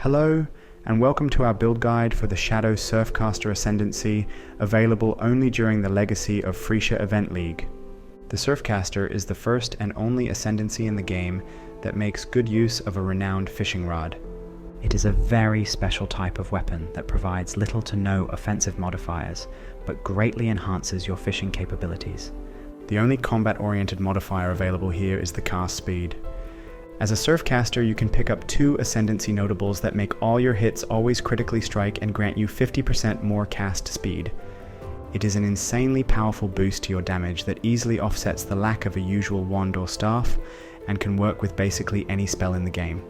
Hello, and welcome to our build guide for the Shadow SURFCASTER Ascendancy, available only during the Legacy of Frisia Event League. The SURFCASTER is the first and only Ascendancy in the game that makes good use of a renowned fishing rod. It is a very special type of weapon that provides little to no offensive modifiers, but greatly enhances your fishing capabilities. The only combat-oriented modifier available here is the cast speed. As a SURFCASTER, you can pick up 2 Ascendancy notables that make all your hits always critically strike and grant you 50% more cast speed. It is an insanely powerful boost to your damage that easily offsets the lack of a usual wand or staff, and can work with basically any spell in the game.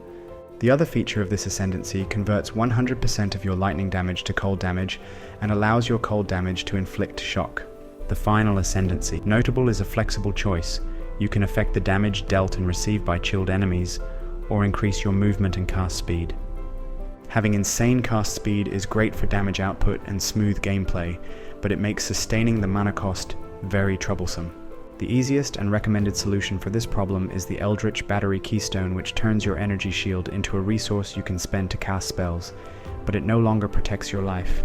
The other feature of this Ascendancy converts 100% of your lightning damage to cold damage, and allows your cold damage to inflict shock. The final Ascendancy. Notable is a flexible choice. You can affect the damage dealt and received by chilled enemies, or increase your movement and cast speed. Having insane cast speed is great for damage output and smooth gameplay, but it makes sustaining the mana cost very troublesome. The easiest and recommended solution for this problem is the Eldritch Battery Keystone, which turns your energy shield into a resource you can spend to cast spells, but it no longer protects your life.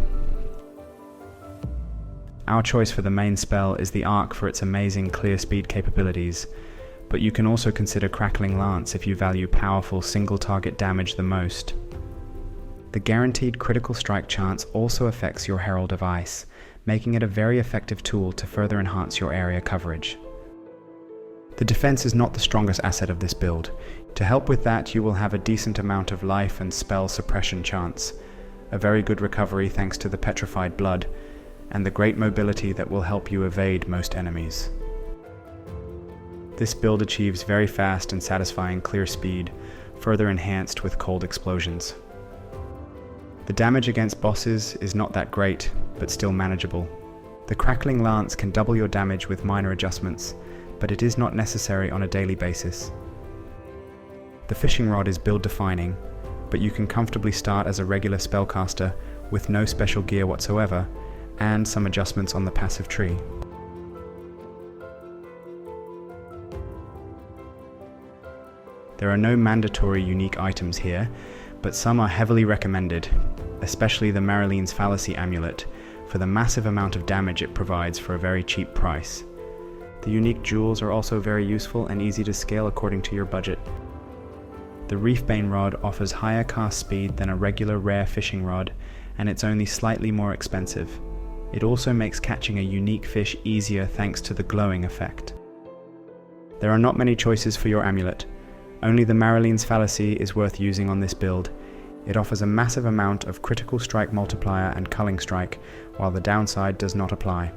Our choice for the main spell is the Arc for its amazing clear speed capabilities, but you can also consider Crackling Lance if you value powerful single target damage the most. The guaranteed critical strike chance also affects your Herald of Ice, making it a very effective tool to further enhance your area coverage. The defense is not the strongest asset of this build. To help with that, you will have a decent amount of life and spell suppression chance, a very good recovery thanks to the Petrified Blood, and the great mobility that will help you evade most enemies. This build achieves very fast and satisfying clear speed, further enhanced with cold explosions. The damage against bosses is not that great, but still manageable. The Crackling Lance can double your damage with minor adjustments, but it is not necessary on a daily basis. The Fishing Rod is build defining, but you can comfortably start as a regular spellcaster with no special gear whatsoever, and some adjustments on the passive tree. There are no mandatory unique items here, but some are heavily recommended, especially the Maralene's Fallacy Amulet, for the massive amount of damage it provides for a very cheap price. The unique jewels are also very useful and easy to scale according to your budget. The Reefbane Rod offers higher cast speed than a regular rare fishing rod, and it's only slightly more expensive. It also makes catching a unique fish easier thanks to the glowing effect. There are not many choices for your amulet. Only the Maralene's Fallacy is worth using on this build. It offers a massive amount of critical strike multiplier and culling strike, while the downside does not apply.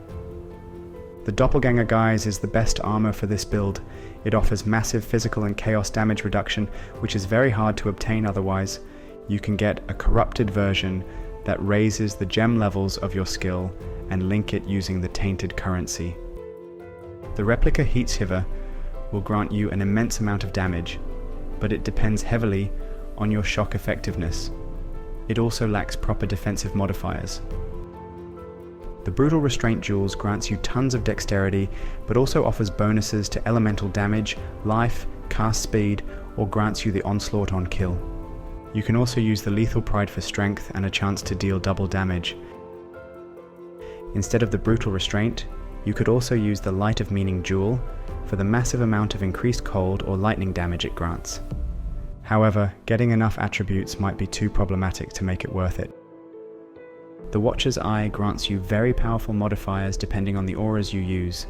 The Doppelganger Guise is the best armor for this build. It offers massive physical and chaos damage reduction, which is very hard to obtain otherwise. You can get a corrupted version that raises the gem levels of your skill and link it using the tainted currency. The Replica Heatshiver will grant you an immense amount of damage, but it depends heavily on your shock effectiveness. It also lacks proper defensive modifiers. The Brutal Restraint Jewels grants you tons of dexterity, but also offers bonuses to elemental damage, life, cast speed, or grants you the Onslaught on kill. You can also use the Lethal Pride for strength and a chance to deal double damage. Instead of the Brutal Restraint, you could also use the Light of Meaning Jewel for the massive amount of increased cold or lightning damage it grants. However, getting enough attributes might be too problematic to make it worth it. The Watcher's Eye grants you very powerful modifiers depending on the auras you use.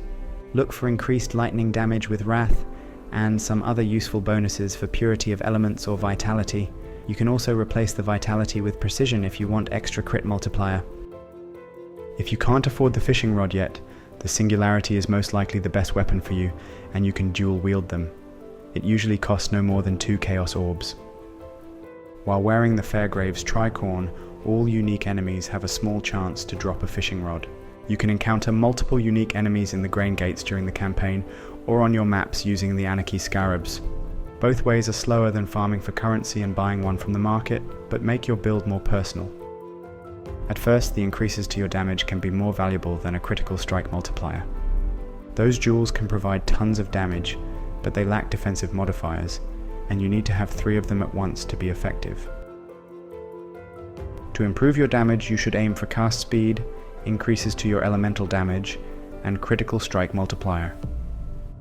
Look for increased lightning damage with Wrath, and some other useful bonuses for Purity of Elements or Vitality. You can also replace the Vitality with Precision if you want extra crit multiplier. If you can't afford the Fishing Rod yet, the Singularity is most likely the best weapon for you, and you can dual wield them. It usually costs no more than 2 Chaos Orbs. While wearing the Fairgrave's Tricorn, all unique enemies have a small chance to drop a Fishing Rod. You can encounter multiple unique enemies in the Grain Gates during the campaign, or on your maps using the Anarchy Scarabs. Both ways are slower than farming for currency and buying one from the market, but make your build more personal. At first, the increases to your damage can be more valuable than a critical strike multiplier. Those jewels can provide tons of damage, but they lack defensive modifiers, and you need to have 3 of them at once to be effective. To improve your damage, you should aim for cast speed, increases to your elemental damage, and critical strike multiplier.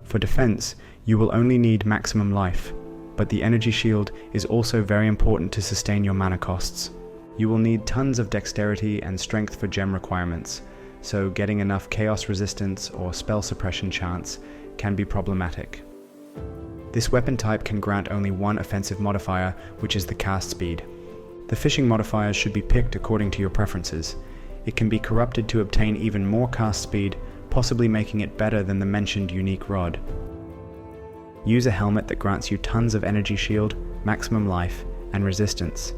For defense, you will only need maximum life, but the energy shield is also very important to sustain your mana costs. You will need tons of dexterity and strength for gem requirements, so getting enough chaos resistance or spell suppression chance can be problematic. This weapon type can grant only one offensive modifier, which is the cast speed. The fishing modifiers should be picked according to your preferences. It can be corrupted to obtain even more cast speed, possibly making it better than the mentioned unique rod. Use a helmet that grants you tons of energy shield, maximum life, and resistance.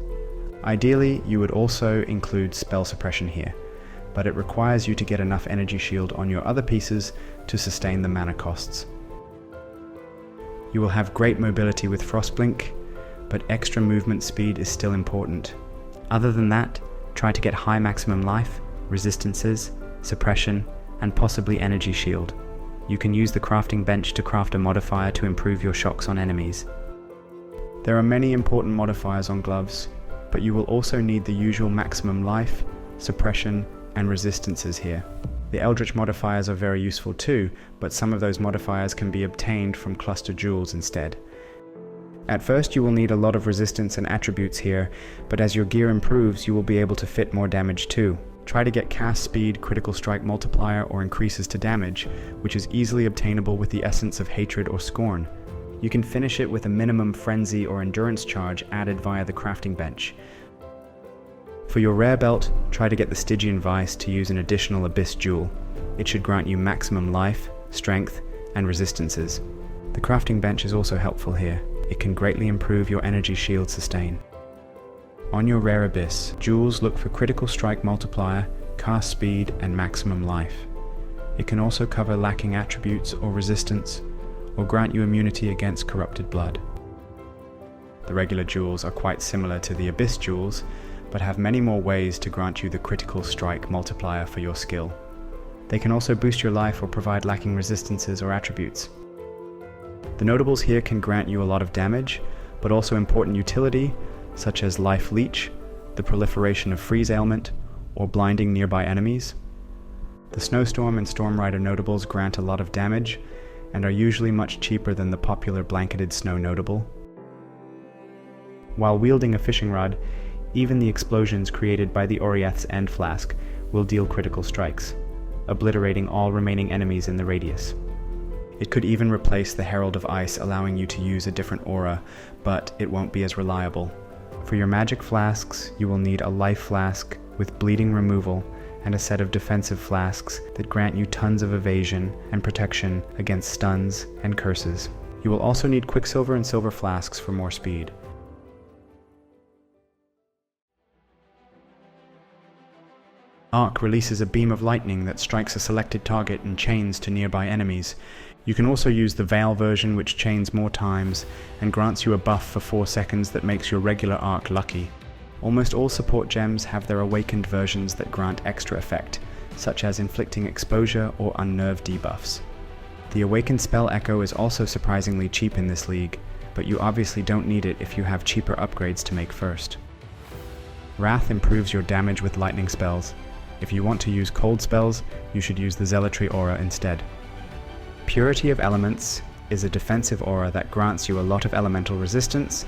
Ideally, you would also include spell suppression here, but it requires you to get enough energy shield on your other pieces to sustain the mana costs. You will have great mobility with Frostblink, but extra movement speed is still important. Other than that, try to get high maximum life, resistances, suppression, and possibly energy shield. You can use the crafting bench to craft a modifier to improve your shocks on enemies. There are many important modifiers on gloves, but you will also need the usual maximum life, suppression, and resistances here. The Eldritch modifiers are very useful too, but some of those modifiers can be obtained from cluster jewels instead. At first you will need a lot of resistance and attributes here, but as your gear improves you will be able to fit more damage too. Try to get cast speed, critical strike multiplier, or increases to damage, which is easily obtainable with the essence of hatred or scorn. You can finish it with a minimum frenzy or endurance charge added via the crafting bench. For your rare belt, try to get the Stygian Vice to use an additional Abyss Jewel. It should grant you maximum life, strength, and resistances. The crafting bench is also helpful here. It can greatly improve your energy shield sustain. On your rare Abyss, jewels look for critical strike multiplier, cast speed, and maximum life. It can also cover lacking attributes or resistance, or grant you immunity against corrupted blood. The regular jewels are quite similar to the Abyss jewels, but have many more ways to grant you the critical strike multiplier for your skill. They can also boost your life or provide lacking resistances or attributes. The notables here can grant you a lot of damage, but also important utility, such as Life Leech, the proliferation of Freeze Ailment, or blinding nearby enemies. The Snowstorm and Stormrider notables grant a lot of damage, and are usually much cheaper than the popular Blanketed Snow notable. While wielding a fishing rod, even the explosions created by the Orieth's End Flask will deal critical strikes, obliterating all remaining enemies in the radius. It could even replace the Herald of Ice, allowing you to use a different aura, but it won't be as reliable. For your magic flasks, you will need a life flask with bleeding removal and a set of defensive flasks that grant you tons of evasion and protection against stuns and curses. You will also need Quicksilver and Silver flasks for more speed. Arc releases a beam of lightning that strikes a selected target and chains to nearby enemies. You can also use the Veil version, which chains more times and grants you a buff for 4 seconds that makes your regular arc lucky. Almost all support gems have their awakened versions that grant extra effect, such as inflicting exposure or unnerved debuffs. The awakened spell echo is also surprisingly cheap in this league, but you obviously don't need it if you have cheaper upgrades to make first. Wrath improves your damage with lightning spells. If you want to use cold spells, you should use the Zealotry aura instead. Purity of Elements is a defensive aura that grants you a lot of elemental resistance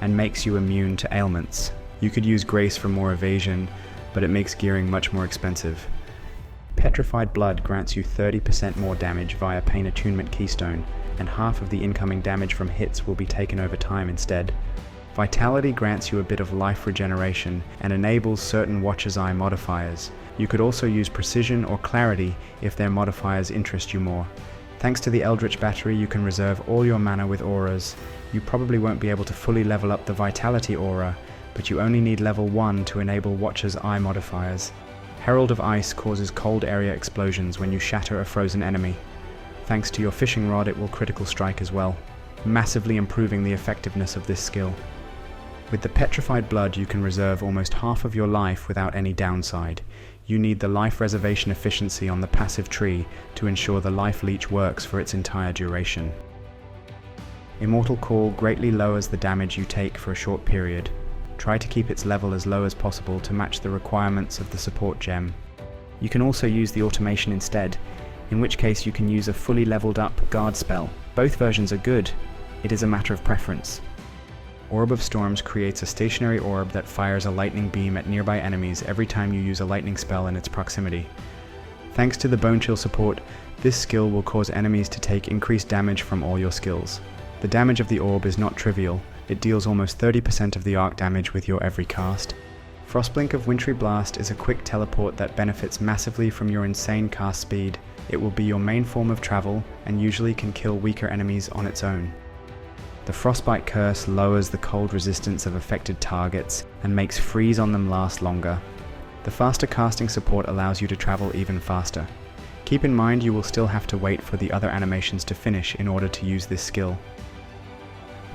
and makes you immune to ailments. You could use Grace for more evasion, but it makes gearing much more expensive. Petrified Blood grants you 30% more damage via Pain Attunement Keystone, and half of the incoming damage from hits will be taken over time instead. Vitality grants you a bit of life regeneration and enables certain Watcher's Eye modifiers. You could also use Precision or Clarity if their modifiers interest you more. Thanks to the Eldritch Battery, you can reserve all your mana with auras. You probably won't be able to fully level up the Vitality aura, but you only need level 1 to enable Watcher's Eye modifiers. Herald of Ice causes cold area explosions when you shatter a frozen enemy. Thanks to your fishing rod, it will critical strike as well, massively improving the effectiveness of this skill. With the Petrified Blood, you can reserve almost half of your life without any downside. You need the life reservation efficiency on the passive tree to ensure the Life Leech works for its entire duration. Immortal Call greatly lowers the damage you take for a short period. Try to keep its level as low as possible to match the requirements of the support gem. You can also use the automation instead, in which case you can use a fully leveled up guard spell. Both versions are good, it is a matter of preference. Orb of Storms creates a stationary orb that fires a lightning beam at nearby enemies every time you use a lightning spell in its proximity. Thanks to the Bone Chill support, this skill will cause enemies to take increased damage from all your skills. The damage of the orb is not trivial, it deals almost 30% of the arc damage with your every cast. Frostblink of Wintry Blast is a quick teleport that benefits massively from your insane cast speed. It will be your main form of travel, and usually can kill weaker enemies on its own. The Frostbite Curse lowers the cold resistance of affected targets, and makes freeze on them last longer. The faster casting support allows you to travel even faster. Keep in mind you will still have to wait for the other animations to finish in order to use this skill.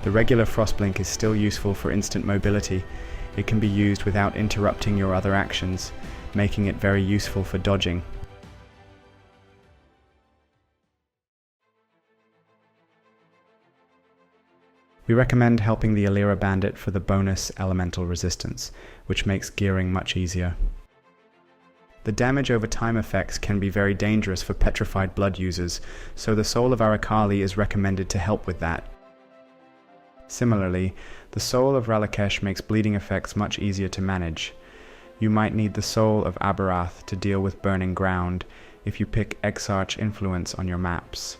The regular Frostblink is still useful for instant mobility. It can be used without interrupting your other actions, making it very useful for dodging. We recommend helping the Alira Bandit for the bonus elemental resistance, which makes gearing much easier. The damage over time effects can be very dangerous for petrified blood users, so the Soul of Arakali is recommended to help with that. Similarly, the Soul of Ralakesh makes bleeding effects much easier to manage. You might need the Soul of Abarath to deal with burning ground if you pick Exarch Influence on your maps.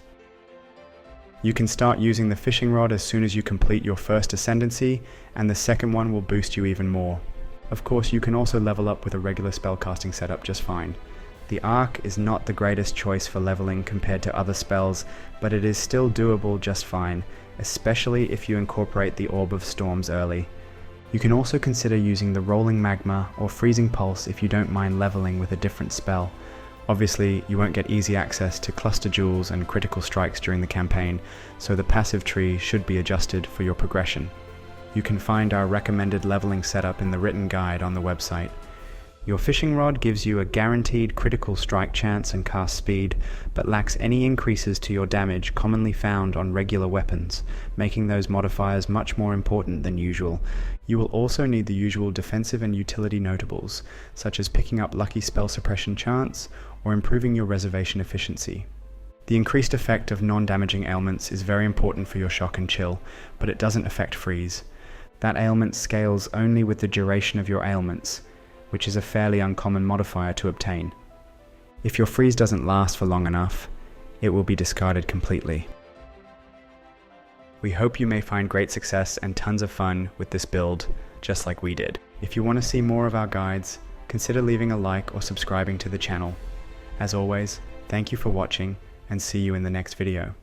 You can start using the Fishing Rod as soon as you complete your first Ascendancy, and the second one will boost you even more. Of course, you can also level up with a regular spellcasting setup just fine. The Arc is not the greatest choice for leveling compared to other spells, but it is still doable just fine, especially if you incorporate the Orb of Storms early. You can also consider using the Rolling Magma or Freezing Pulse if you don't mind leveling with a different spell. Obviously, you won't get easy access to Cluster Jewels and Critical Strikes during the campaign, so the passive tree should be adjusted for your progression. You can find our recommended leveling setup in the written guide on the website. Your Fishing Rod gives you a guaranteed critical strike chance and cast speed, but lacks any increases to your damage commonly found on regular weapons, making those modifiers much more important than usual. You will also need the usual defensive and utility notables, such as picking up lucky spell suppression chance, or improving your reservation efficiency. The increased effect of non-damaging ailments is very important for your shock and chill, but it doesn't affect freeze. That ailment scales only with the duration of your ailments, which is a fairly uncommon modifier to obtain. If your freeze doesn't last for long enough, it will be discarded completely. We hope you may find great success and tons of fun with this build, just like we did. If you want to see more of our guides, consider leaving a like or subscribing to the channel. As always, thank you for watching, and see you in the next video.